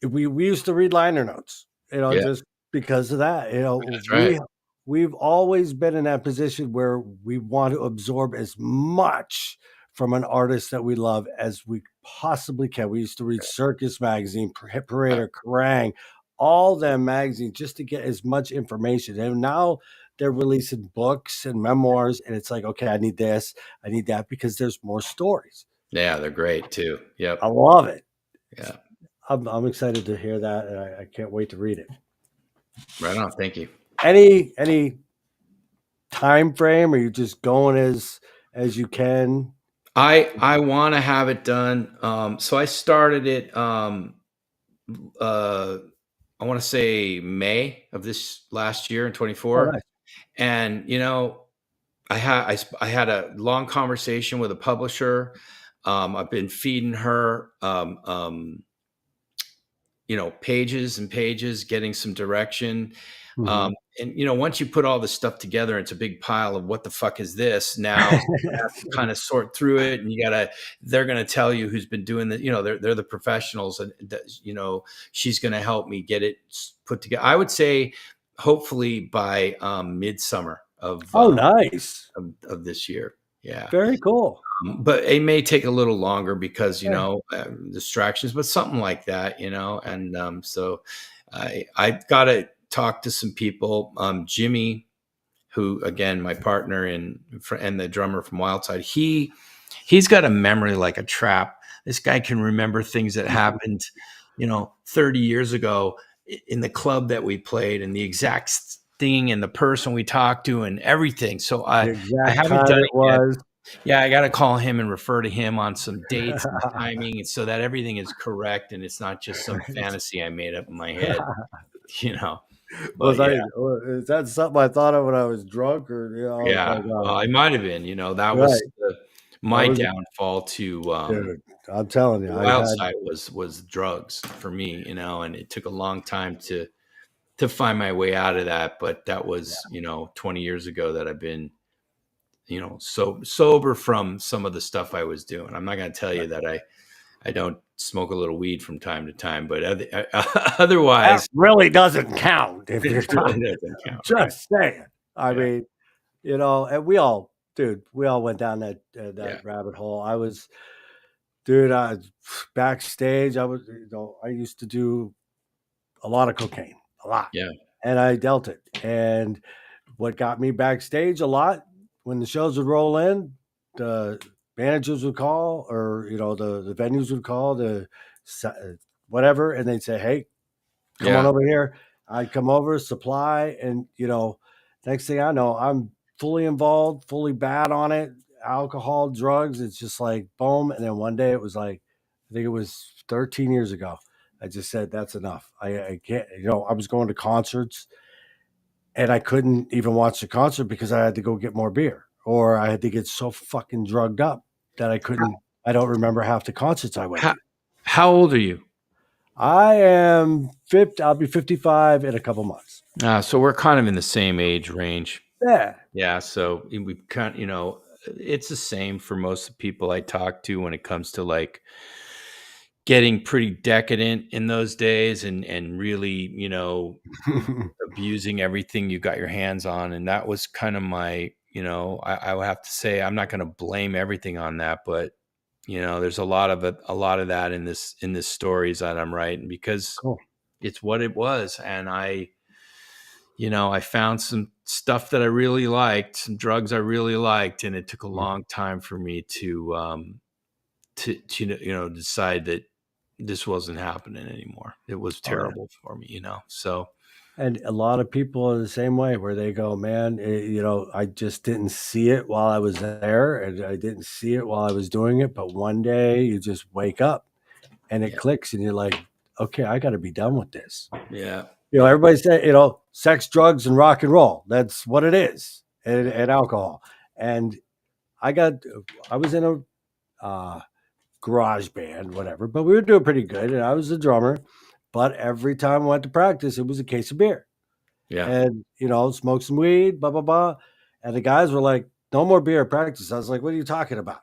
we used to read liner notes, Yeah. just because of that. That's right. We've always been in that position where we want to absorb as much from an artist that we love as we possibly can. We used to read Circus Magazine, Parader, Kerrang, all them magazines just to get as much information. And now they're releasing books and memoirs, and it's like, okay, I need this, I need that because there's more stories. Yeah, they're great too. Yep. I love it. Yeah. I'm excited to hear that, and I can't wait to read it. Right on. Thank you. Any time frame? Are you just going as you can? I want to have it done. So I started it. Uh, I want to say May of this last year in Oh, 24, nice. and you know, I had a long conversation with a publisher. I've been feeding her. Pages and pages, getting some direction. Mhm. And once you put all this stuff together, it's a big pile of what the fuck is this? Now I have to kind of sort through it, and they're gonna tell you who's been doing the, they're the professionals, and she's gonna help me get it put together. I would say hopefully by midsummer Oh, nice. of this year. Yeah. Very cool. But it may take a little longer because Yeah. distractions, but something like that, and so I've got to talk to some people. Jimmy, who again my partner and the drummer from Wildside, he's got a memory like a trap. This guy can remember things that happened 30 years ago in the club that we played, and the exact thing and the person we talked to and everything. So The I exact haven't time done it it yet. was. Yeah, I got to call him and refer to him on some dates and timing, and so that everything is correct and it's not just some fantasy I made up in my head, you know. But yeah, Is that something I thought of when I was drunk, or yeah, like, it might have been. That right? was That my was, downfall to dude. I'm telling you, the I wild had. side was drugs for me, and it took a long time to find my way out of that. But that was 20 years ago that I've been so sober from some of the stuff I was doing. I'm not going to tell you that I don't smoke a little weed from time to time, but That otherwise, really doesn't count if you're it not. really doesn't count, right? Just saying. I Yeah, mean, and we all went down that yeah, rabbit hole. I backstage. I used to do a lot of cocaine, a lot, yeah, and I dealt it. And what got me backstage a lot when the shows would roll in, the managers would call, or the venues would call whatever, and they'd say, "Hey, come on yeah, over here." I'd come over, supply, and next thing I know, I'm fully involved, fully bad on it. Alcohol, drugs. It's just like boom. And then one day it was like, I think it was 13 years ago. I just said, that's enough. I can't, I was going to concerts and I couldn't even watch the concert because I had to go get more beer, or I had to get so fucking drugged up that I don't remember half the concerts I went How to. how old are you? I am 50. I'll be 55 in a couple months. So we're kind of in the same age range. Yeah. Yeah, so we kind it's the same for most of the people I talk to when it comes to like getting pretty decadent in those days and really, abusing everything you got your hands on. And that was kind of my, I would have to say I'm not going to blame everything on that, but there's a lot of it, a lot of that in this stories that I'm writing because Cool. it's what it was. And I found some stuff that I really liked, some drugs I really liked, and it took a long time for me to decide that this wasn't happening anymore. It was Oh, yeah. terrible for me. So And a lot of people are the same way where they go, man, I just didn't see it while I was there and I didn't see it while I was doing it. But one day you just wake up and it Yeah. clicks and you're like, okay, I got to be done with this. Yeah. Everybody say, sex, drugs, and rock and roll. That's what it is, and alcohol. And I was in a garage band, whatever, but we were doing pretty good, and I was the drummer. But every time I went to practice, it was a case of beer, Yeah. and smoke some weed, blah blah blah. And the guys were like, "No more beer at practice." I was like, "What are you talking about?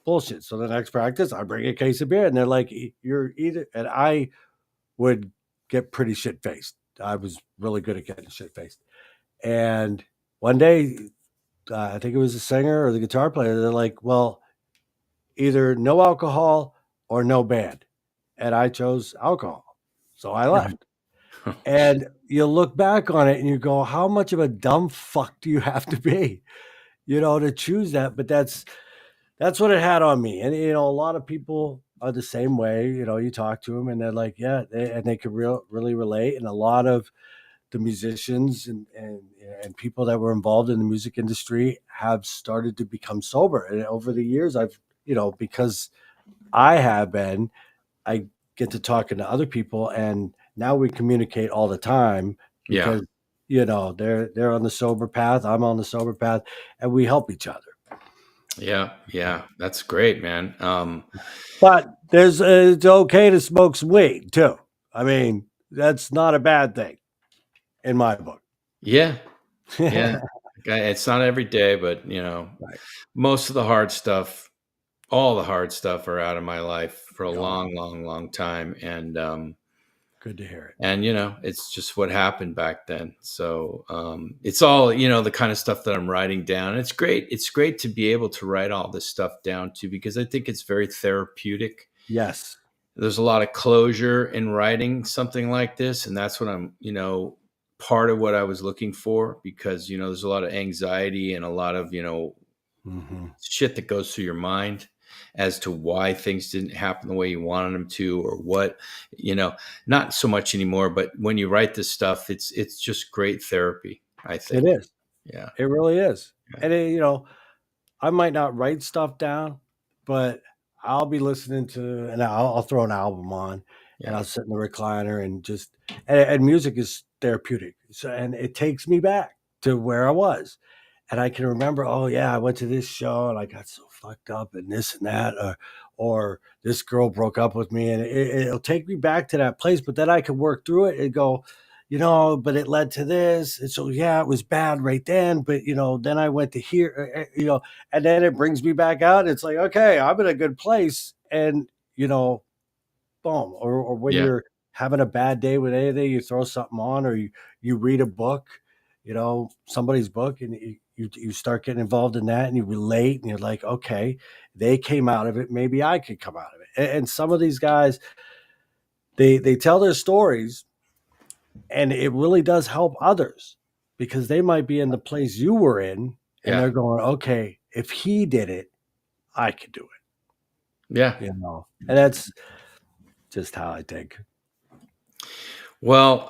Bullshit." So the next practice, I bring a case of beer, and they're like, "You're either," and I would get pretty shit faced. I was really good at getting shit faced. And one day, I think it was the singer or the guitar player, they're like, well, either no alcohol or no band. And I chose alcohol. So I left. And you look back on it and you go, how much of a dumb fuck do you have to be, to choose that? But that's what it had on me. And, a lot of people are the same way. You talk to them and they're like, yeah, and they could really relate. And a lot of the musicians and people that were involved in the music industry have started to become sober. And over the years, I've, because I have been, I get to talking to other people and now we communicate all the time Yeah. because, they're on the sober path. I'm on the sober path and we help each other. Yeah. Yeah. That's great, man. But it's okay to smoke some weed too. I mean, that's not a bad thing in my book. Yeah. Yeah. It's not every day, but Right. most of the hard stuff, all the hard stuff are out of my life for a Oh, long, long, long time. good to hear it. And it's just what happened back then. So it's all, the kind of stuff that I'm writing down. And it's great. It's great to be able to write all this stuff down too, because I think it's very therapeutic. Yes. There's a lot of closure in writing something like this. And that's what I'm, part of what I was looking for, because, there's a lot of anxiety and a lot of, Mm-hmm. shit that goes through your mind as to why things didn't happen the way you wanted them to, or what, not so much anymore. But when you write this stuff, it's just great therapy, I think. It is. Yeah. It really is. Yeah. And I might not write stuff down, but I'll be listening to, and I'll throw an album on, and Yeah. I'll sit in the recliner and just, and music is therapeutic. So, and it takes me back to where I was. And I can remember, oh yeah, I went to this show and I got so fucked up and this and that, or this girl broke up with me, and it'll take me back to that place. But then I can work through it and go, but it led to this, and so yeah, it was bad right then. But then I went to here, and then it brings me back out. It's like, okay, I'm in a good place, and boom. Or when Yeah. you're having a bad day with anything, you throw something on, or you read a book, somebody's book, and you start getting involved in that, and you relate, and you're like, okay, they came out of it, maybe I could come out of it. And some of these guys, they tell their stories, and it really does help others because they might be in the place you were in, and Yeah. they're going, okay, if he did it, I could do it. Yeah. And that's just how I think. Well,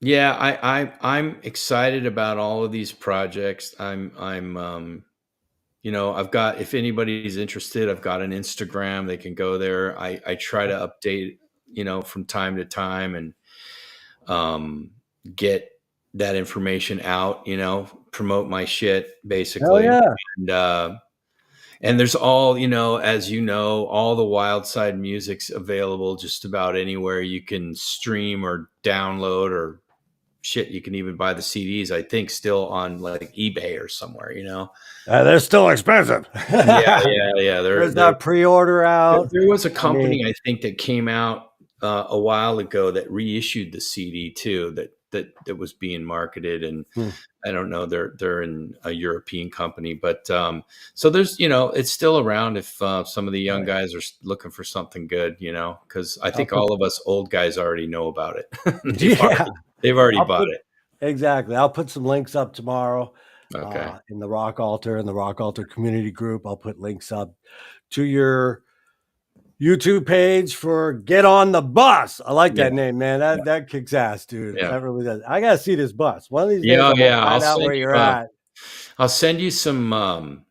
yeah, I'm excited about all of these projects. I've got, if anybody's interested, I've got an Instagram. They can go there. I try to update, from time to time, and get that information out, promote my shit Hell basically. yeah. And there's all, as all the Wildside music's available just about anywhere you can stream or download, or shit, you can even buy the CDs, I think, still on like eBay or somewhere, They're still expensive. Yeah. There's that pre-order out. There was a company, I think, that came out a while ago that reissued the CD too, that was being marketed, and I don't know, they're in a European company, but so there's, it's still around if some of the young guys are looking for something good, because I think all of us old guys already know about it. They've already bought it. Exactly. I'll put some links up tomorrow. Okay. In the Rock Altar and the Rock Altar community group. I'll put links up to your YouTube page for Get on the Bus. I like that Yeah. name, man. That kicks ass, dude. Yeah. That really does. I gotta see this bus. One of these days Yeah, I'm gonna yeah. find out where you're at. I'll send you some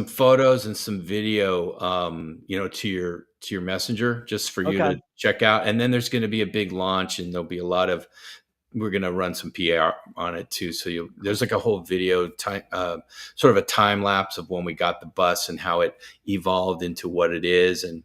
photos and some video, to your messenger just for you Okay. to check out. And then there's going to be a big launch, and there'll be a lot of. We're going to run some PR on it too. So there's like a whole video time, sort of a time lapse of when we got the bus and how it evolved into what it is. And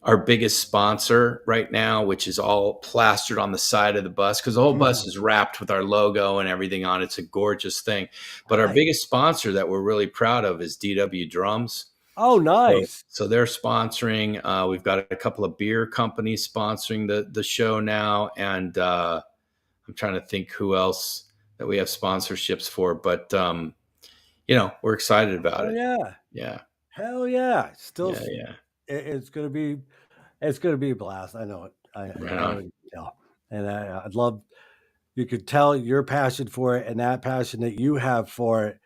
our biggest sponsor right now, which is all plastered on the side of the bus, because the whole bus is wrapped with our logo and everything on it. It's a gorgeous thing. But our Nice. biggest sponsor that we're really proud of is DW Drums. Oh, nice. So they're sponsoring. We've got a couple of beer companies sponsoring the show now. And I'm trying to think who else that we have sponsorships for. But, we're excited about Oh it. yeah. Yeah. Hell yeah. Still, Yeah. it's gonna be a blast. I know it. I Right on. already can tell. And I'd love. You could tell your passion for it, and that passion that you have for it,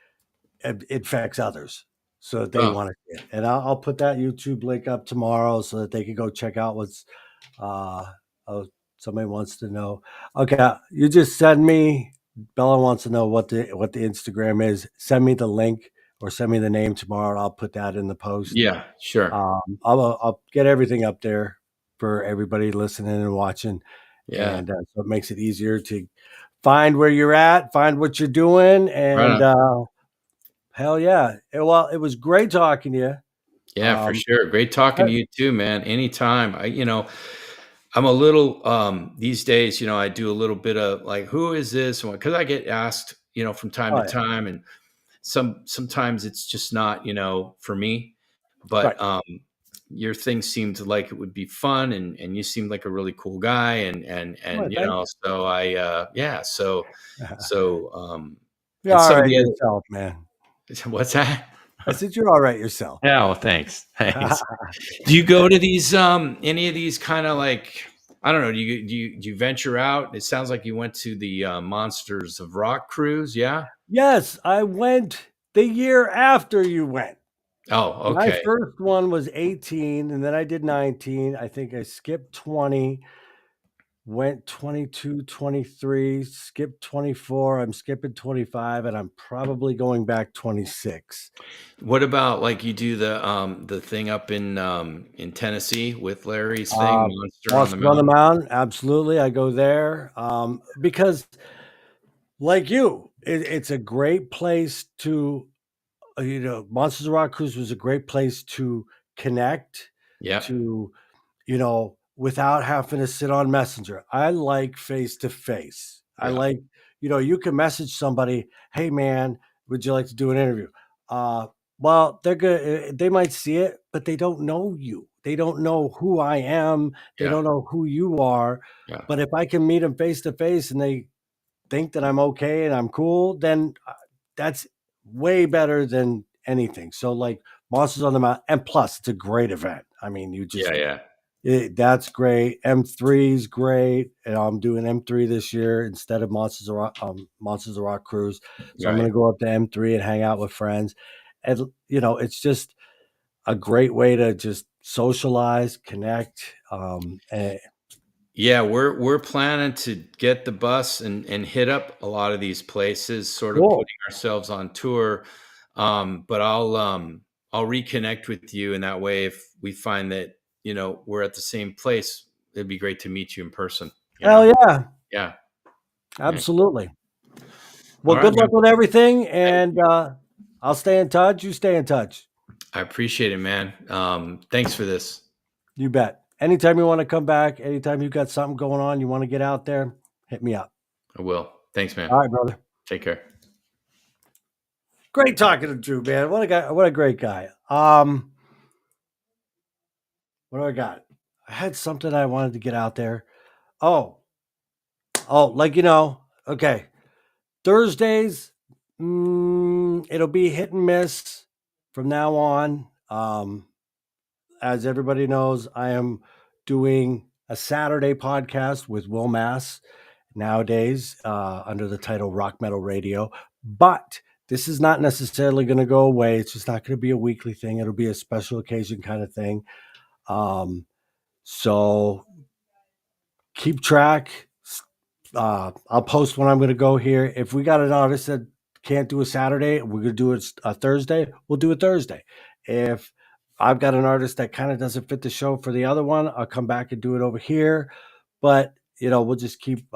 it affects others, so that they Oh, want to see it. And I'll put that YouTube link up tomorrow so that they can go check out what's. Oh, somebody wants to know. Okay, you just send me. Bella wants to know what the Instagram is. Send me the link or send me the name tomorrow. And I'll put that in the post. yeah, sure. I'll get everything up there for everybody listening and watching, Yeah. and so it makes it easier to find where you're at, find what you're doing, and Right on. hell yeah! Well, it was great talking to you. Yeah, for sure. Great talking to you too, man. Anytime. I'm a little these days, I do a little bit of like, who is this? Because I get asked, from time to Yeah. time, and sometimes it's just not, for me. Right. But your thing seemed like it would be fun, and you seemed like a really cool guy, and Well, thank you. so I You're and all some of right the yourself, man. other what's that? I said you're all right yourself. Yeah, well, thanks. Do you go to these any of these kind of like, I don't know, do you venture out? It sounds like you went to the Monsters of Rock cruise, yeah? Yes, I went the year after you went. Oh, My okay. first one was 18, and then I did 19. I think I skipped 20, went 22, 23, skipped 24. I'm skipping 25, and I'm probably going back 26. What about like you do the thing up in Tennessee with Larry's thing, Monster on the Monster on the Mountain? Mountain, absolutely. I go there because, like you, it's a great place to, Monsters of Rock Cruise was a great place to connect, Yeah, to without having to sit on Messenger. I like face to face. I yeah, like, you can message somebody, hey man, would you like to do an interview? Well, they're good. They might see it, but they don't know you. They don't know who I am. They yeah, don't know who you are. yeah, But if I can meet them face to face and they think that I'm okay and I'm cool, then that's way better than anything. So like Monsters on the Mountain, and plus it's a great event. I mean, yeah. that's great. M3 is great, and I'm doing M3 this year instead of Monsters of Rock Cruise. So I'm Right. going to go up to M3 and hang out with friends, and it's just a great way to just socialize, connect. Yeah, we're planning to get the bus and hit up a lot of these places, sort of Cool. putting ourselves on tour. But I'll reconnect with you, and that way, if we find that we're at the same place, it'd be great to meet you in person. Hell yeah, Yeah, yeah. absolutely. Well, All right, good man. luck with everything, Thank and you. I'll stay in touch. You stay in touch. I appreciate it, man. Thanks for this. You bet. Anytime you want to come back, anytime you've got something going on, you want to get out there, hit me up. I will. Thanks, man. All right, brother. Take care. Great talking to Drew, man. What a guy. What a great guy. What do I got? I had something I wanted to get out there. Oh, like okay. Thursdays, it'll be hit and miss from now on. As everybody knows, I am doing a Saturday podcast with Will Mass nowadays under the title Rock Metal Radio. But this is not necessarily going to go away. It's just not going to be a weekly thing. It'll be a special occasion kind of thing. So keep track. I'll post when I'm going to go here. If we got an artist that can't do a Saturday, we're going to do it a Thursday, we'll do a Thursday. If I've got an artist that kind of doesn't fit the show for the other one, I'll come back and do it over here. But, we'll just keep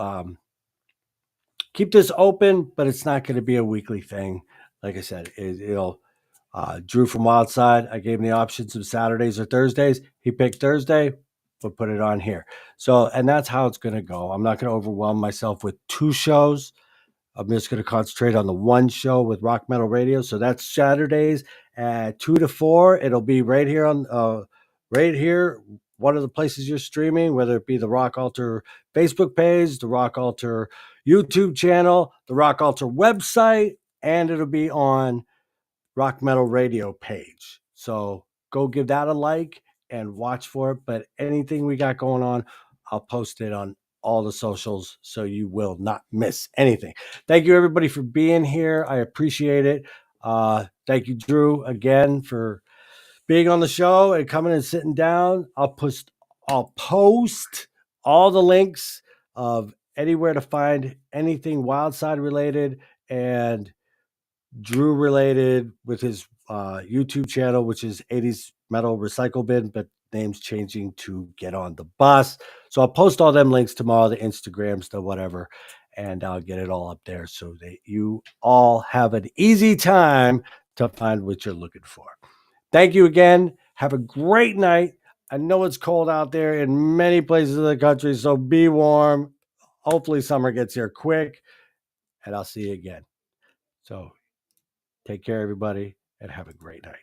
this open, but it's not going to be a weekly thing. Like I said, Drew from Wildside, I gave him the options of Saturdays or Thursdays. He picked Thursday. We'll put it on here. So, and that's how it's going to go. I'm not going to overwhelm myself with 2 shows. I'm just going to concentrate on the 1 show with Rock Metal Radio. So that's Saturdays at 2 to 4. It'll be right here one of the places you're streaming, whether it be the Rock Altar Facebook page, the Rock Altar YouTube channel, the Rock Altar website, and it'll be on Rock Metal Radio page. So go give that a like and watch for it. But anything we got going on, I'll post it on all the socials so you will not miss anything. Thank you, everybody, for being here. I appreciate it. Thank you, Drew, again, for being on the show and coming and sitting down. I'll post all the links of anywhere to find anything Wildside related and Drew related with his YouTube channel, which is 80s Metal Recycle Bin, but name's changing to Get on the Bus. So I'll post all them links tomorrow, the Instagrams, the whatever, and I'll get it all up there so that you all have an easy time to find what you're looking for. Thank you again. Have a great night. I know it's cold out there in many places of the country, so be warm. Hopefully summer gets here quick, and I'll see you again. So take care, everybody, and have a great night.